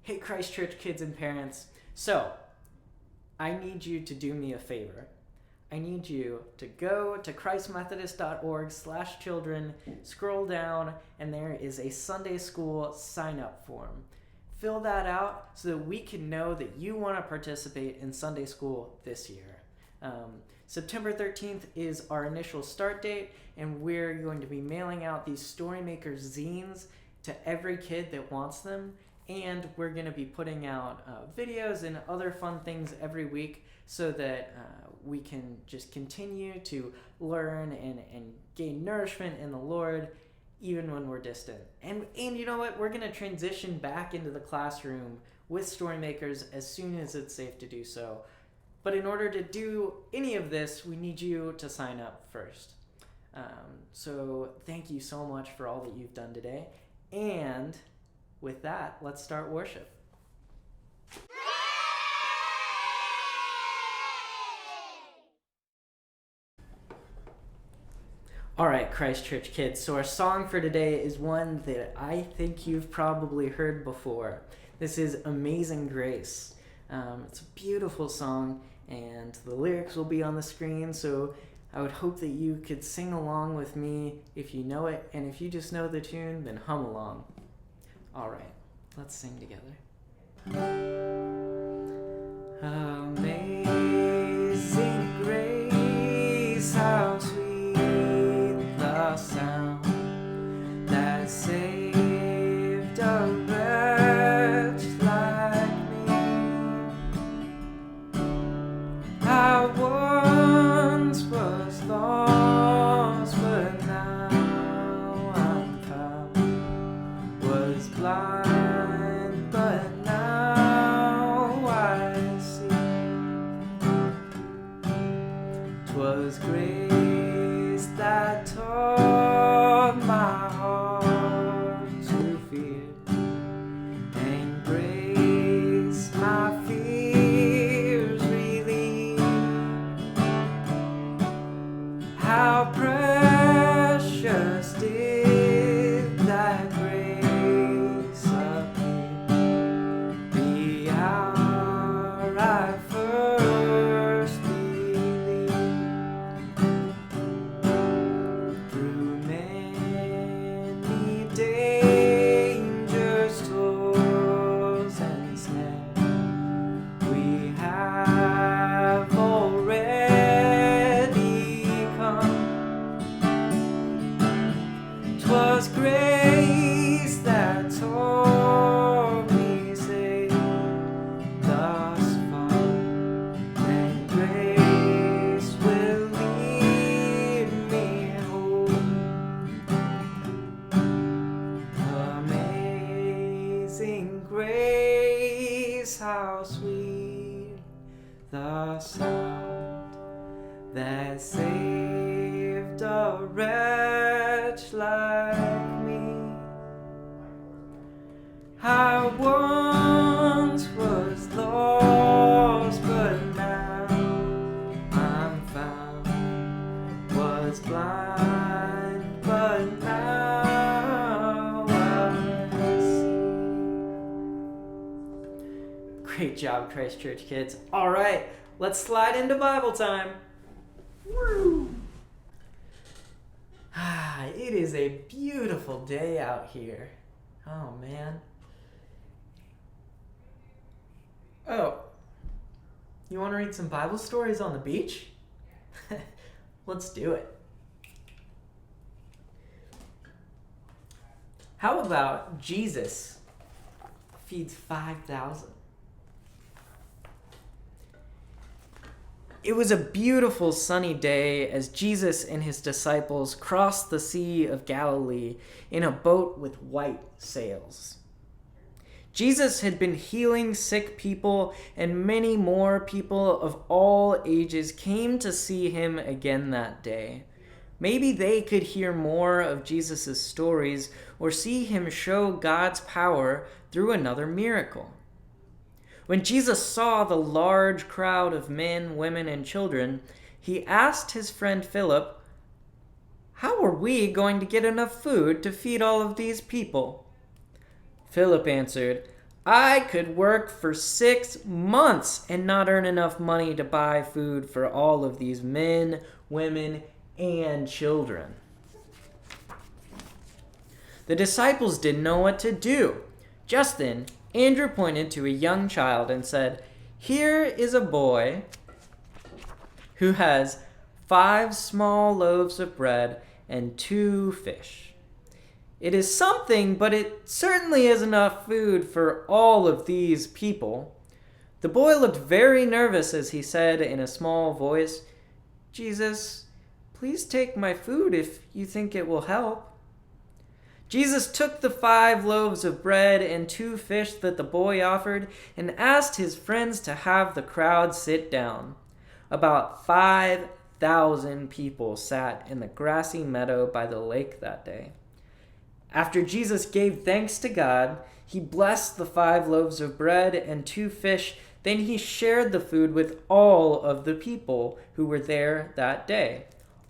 Hey, Christchurch kids and parents. So, I need you to do me a favor. I need you to go to christmethodist.org/children, scroll down, and there is a Sunday school sign-up form. Fill that out so that we can know that you want to participate in Sunday school this year. September 13th is our initial start date, and we're going to be mailing out these Storymakers zines to every kid that wants them. And we're going to be putting out videos and other fun things every week so that we can just continue to learn and gain nourishment in the Lord even when we're distant. And you know what? We're going to transition back into the classroom with Storymakers as soon as it's safe to do so. But in order to do any of this, we need you to sign up first. So thank you so much for all that you've done today. And with that, let's start worship. All right, Christchurch kids. So our song for today is one that I think you've probably heard before. This is Amazing Grace. It's a beautiful song, and the lyrics will be on the screen, so I would hope that you could sing along with me if you know it, and if you just know the tune, then hum along. All right, let's sing together. Amazing grace, how sweet the sound that saved a wretch like me. I once was lost, but now I'm found. Was blind, but now I see. 'Twas grace that taught my heart to fear, and grace my fears relieved. How precious did that grace appear the hour I first believed. Through many dangers, toils, and snares, we have already come. 'Twas grace that taught me safe thus far, and grace will lead me home. Amazing grace, how sweet the sound that saved a wretch like me. I once was lost, but now I'm found. Was blind, but now I see. Great job, Christchurch kids. All right, let's slide into Bible time. Woo! It is a beautiful day out here. Oh, man. Oh, you want to read some Bible stories on the beach? Let's do it. How about Jesus feeds 5,000? It was a beautiful sunny day as Jesus and his disciples crossed the Sea of Galilee in a boat with white sails. Jesus had been healing sick people, and many more people of all ages came to see him again that day. Maybe they could hear more of Jesus' stories or see him show God's power through another miracle. When Jesus saw the large crowd of men, women, and children, he asked his friend Philip, "How are we going to get enough food to feed all of these people?" Philip answered, I could work for 6 months and not earn enough money to buy food for all of these men, women, and children. The disciples didn't know what to do. Just then, Andrew pointed to a young child and said, "Here is a boy who has 5 small loaves of bread and 2 fish. It is something, but it certainly is enough food for all of these people." The boy looked very nervous as he said in a small voice, "Jesus, please take my food if you think it will help." Jesus took the 5 loaves of bread and 2 fish that the boy offered and asked his friends to have the crowd sit down. About 5,000 people sat in the grassy meadow by the lake that day. After Jesus gave thanks to God, he blessed the 5 loaves of bread and 2 fish. Then he shared the food with all of the people who were there that day.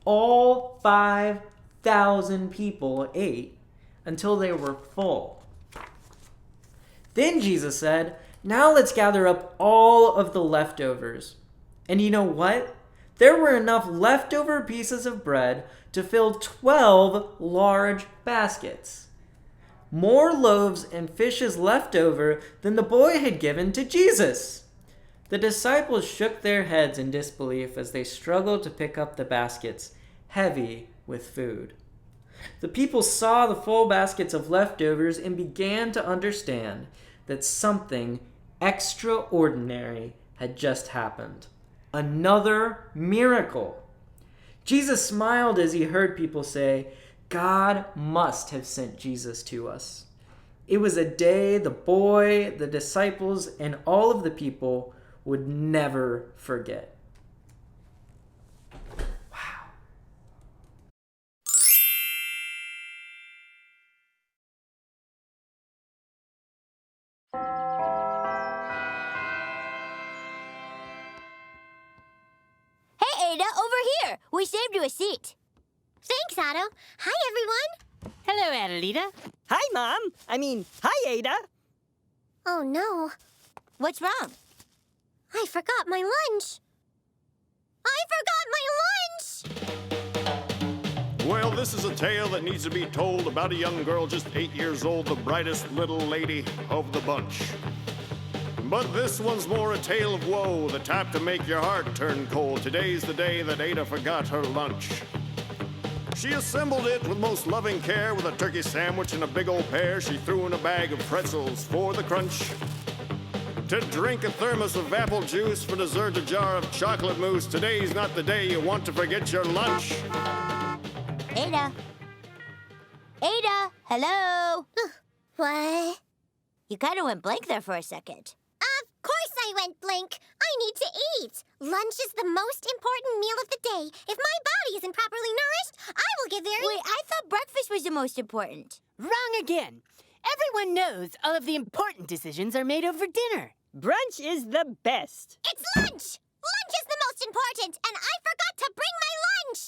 All 5,000 people ate until they were full. Then Jesus said, "Now let's gather up all of the leftovers." And you know what? There were enough leftover pieces of bread to fill 12 large baskets. More loaves and fishes left over than the boy had given to Jesus. The disciples shook their heads in disbelief as they struggled to pick up the baskets, heavy with food. The people saw the full baskets of leftovers and began to understand that something extraordinary had just happened. Another miracle. Jesus smiled as he heard people say, "God must have sent Jesus to us." It was a day the boy, the disciples, and all of the people would never forget. Hey, Ada, over here. We saved you a seat. Thanks, Otto. Hi, everyone. Hello, Adelita. Hi, Mom. Hi, Ada. Oh, no. What's wrong? I forgot my lunch. Well, this is a tale that needs to be told about a young girl just 8 years old, the brightest little lady of the bunch. But this one's more a tale of woe, the type to make your heart turn cold. Today's the day that Ada forgot her lunch. She assembled it with most loving care, with a turkey sandwich and a big old pear. She threw in a bag of pretzels for the crunch. To drink a thermos of apple juice, for dessert a jar of chocolate mousse. Today's not the day you want to forget your lunch. Ada. Ada, hello. What? You kind of went blank there for a second. Of course I went blank. I need to eat. Lunch is the most important meal of the day. If my body isn't properly nourished, I will get very... Wait, I thought breakfast was the most important. Wrong again. Everyone knows all of the important decisions are made over dinner. Brunch is the best. It's lunch! Lunch is the most important, and I forgot to bring my lunch!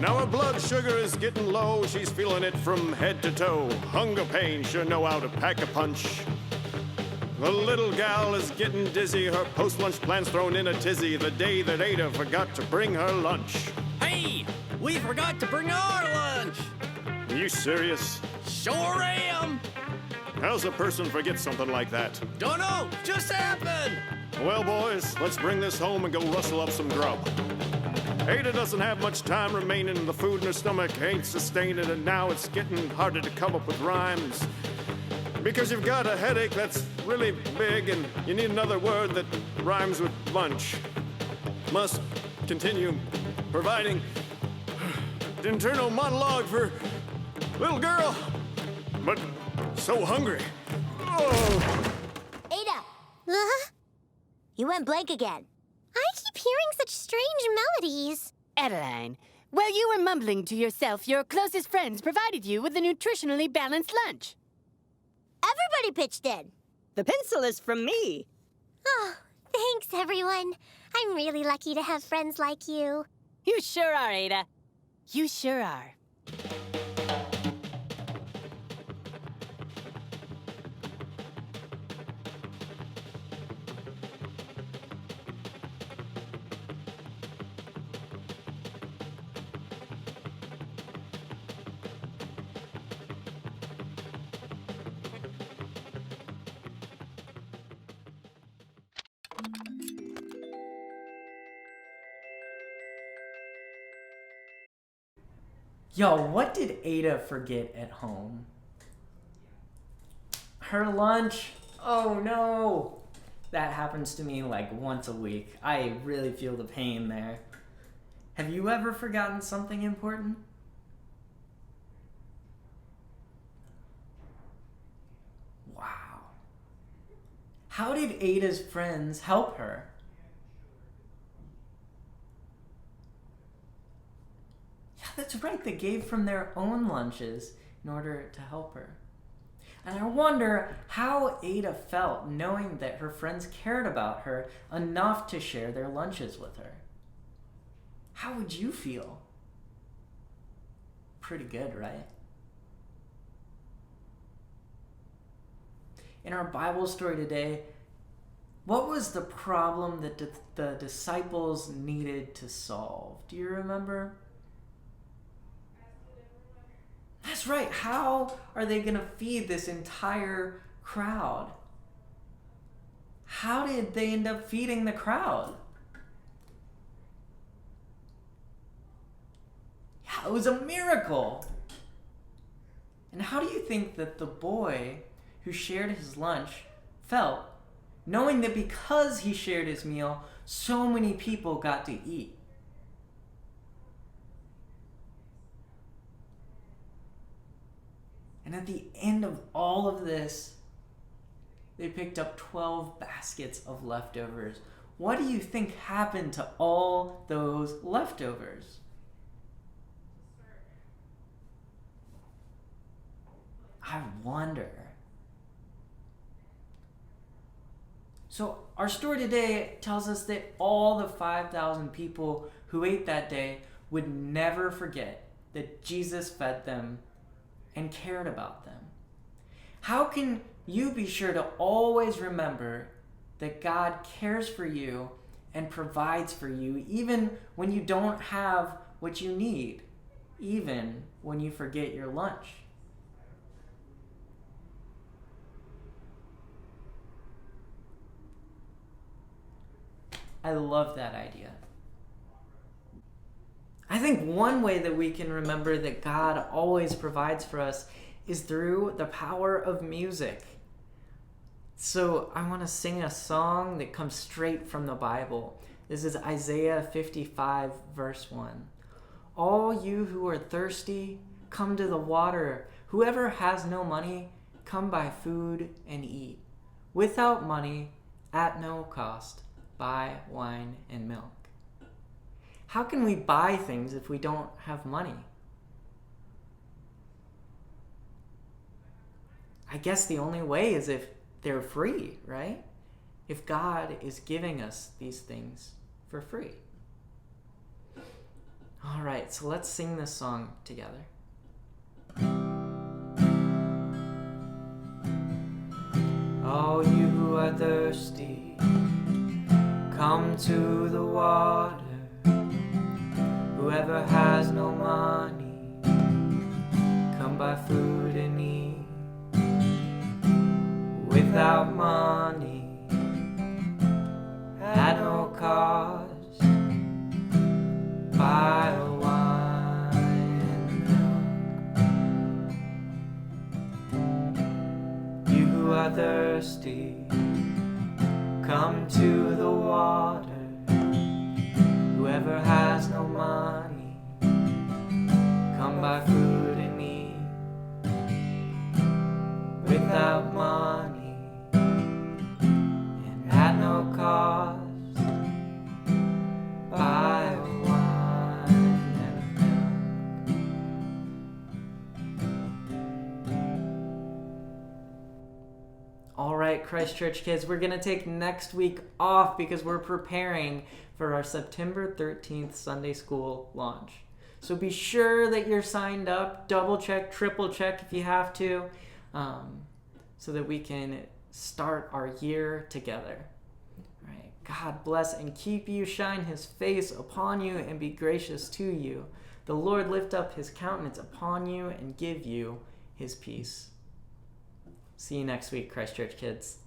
Now her blood sugar is getting low. She's feeling it from head to toe. Hunger pains sure know how to pack a punch. The little gal is getting dizzy. Her post-lunch plans thrown in a tizzy. The day that Ada forgot to bring her lunch. Hey, we forgot to bring our lunch. You serious? Sure am. How's a person forget something like that? Don't know, just happened. Well, boys, let's bring this home and go rustle up some grub. Ada doesn't have much time remaining. The food in her stomach ain't sustaining, and now it's getting harder to come up with rhymes. Because you've got a headache that's really big, and you need another word that rhymes with lunch. Must continue providing internal monologue for little girl, but so hungry. Oh. Ada, Huh? you went blank again. I keep hearing such strange melodies. Adeline, while you were mumbling to yourself, your closest friends provided you with a nutritionally balanced lunch. Everybody pitched in. The pencil is from me. Oh, thanks, everyone. I'm really lucky to have friends like you. You sure are, Ada. You sure are. Yo, what did Ada forget at home? Her lunch? Oh no! That happens to me like once a week. I really feel the pain there. Have you ever forgotten something important? Wow. How did Ada's friends help her? Yeah, that's right. They gave from their own lunches in order to help her. And I wonder how Ada felt knowing that her friends cared about her enough to share their lunches with her. How would you feel? Pretty good, right? In our Bible story today, what was the problem that the disciples needed to solve? Do you remember? That's right. How are they going to feed this entire crowd? How did they end up feeding the crowd? Yeah, it was a miracle. And how do you think that the boy who shared his lunch felt, knowing that because he shared his meal, so many people got to eat? And at the end of all of this, they picked up 12 baskets of leftovers. What do you think happened to all those leftovers? I wonder. So our story today tells us that all the 5,000 people who ate that day would never forget that Jesus fed them and cared about them. How can you be sure to always remember that God cares for you and provides for you even when you don't have what you need, even when you forget your lunch? I love that idea. I think one way that we can remember that God always provides for us is through the power of music. So I want to sing a song that comes straight from the Bible. This is Isaiah 55, verse 1. All you who are thirsty, come to the water. Whoever has no money, come buy food and eat. Without money, at no cost, buy wine and milk. How can we buy things if we don't have money? I guess the only way is if they're free, right? If God is giving us these things for free. All right, so let's sing this song together. All you who are thirsty, come to the water. Whoever has no money, come buy food and eat. Without money, at no cost, buy wine and milk. You who are thirsty, come to the water. Whoever has no money, come buy food and eat. Without money and at no cost, buy wine and milk. All right, Christ Church kids, we're gonna take next week off because we're preparing for our September 13th Sunday School launch. So be sure that you're signed up, double check, triple check if you have to, so that we can start our year together. All right. God bless and keep you, shine his face upon you and be gracious to you. The Lord lift up his countenance upon you and give you his peace. See you next week, Christ Church kids.